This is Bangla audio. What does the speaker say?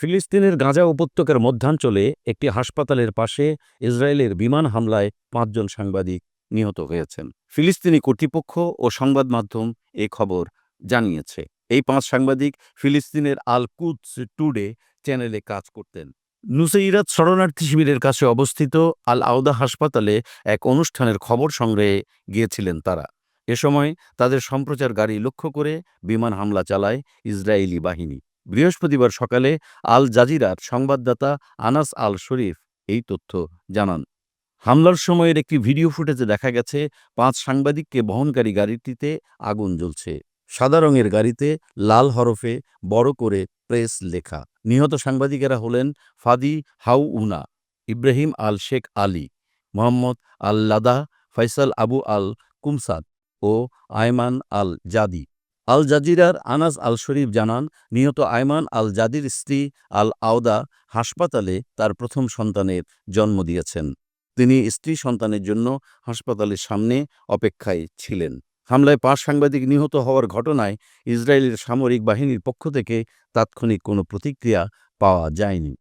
ফিলিস্তিনের গাজা উপত্যকার মধ্যাঞ্চলে একটি হাসপাতালের পাশে ইসরায়েলের বিমান হামলায় ৫ জন সাংবাদিক নিহত হয়েছেন। ফিলিস্তিনি কর্তৃপক্ষ ও সংবাদ মাধ্যম এ খবর জানিয়েছে। এই ৫ সাংবাদিক ফিলিস্তিনের আল কুদস টুডে চ্যানেলে কাজ করতেন। নুসেইরাত শরণার্থী শিবিরের কাছে অবস্থিত আল আওদা হাসপাতালে এক অনুষ্ঠানের খবর সংগ্রহে গিয়েছিলেন তারা। এ সময় তাদের সম্প্রচার গাড়ি লক্ষ্য করে বিমান হামলা চালায় ইসরায়েলি বাহিনী। বৃহস্পতিবার সকালে আল জাজিরার সংবাদদাতা আনাস আল শরীফ এই তথ্য জানান। হামলার সময়ের একটি ভিডিও ফুটেজে দেখা গেছে ৫ সাংবাদিককে বহনকারী গাড়িটিতে আগুন জ্বলছে। সাদা রঙের গাড়িতে লাল হরফে বড় করে প্রেস লেখা। নিহত সাংবাদিকেরা হলেন ফাদি হাউউনা, ইব্রাহিম আল শেখ আলী, মোহাম্মদ আল লাদা, ফয়সাল আবু আল কুমসাদ ও আয়মান আল জাদি। আল জাজিরার আনাস আল শরীফ জানান, নিহত আয়মান আল জাদির স্ত্রী আল আওদা হাসপাতালে তার প্রথম সন্তানের জন্ম দিয়েছেন। তিনি স্ত্রী সন্তানের জন্য হাসপাতালের সামনে অপেক্ষায় ছিলেন। হামলায় ৫ সাংবাদিক নিহত হওয়ার ঘটনায় ইসরায়েলের সামরিক বাহিনীর পক্ষ থেকে তাৎক্ষণিক কোনো প্রতিক্রিয়া পাওয়া যায়নি।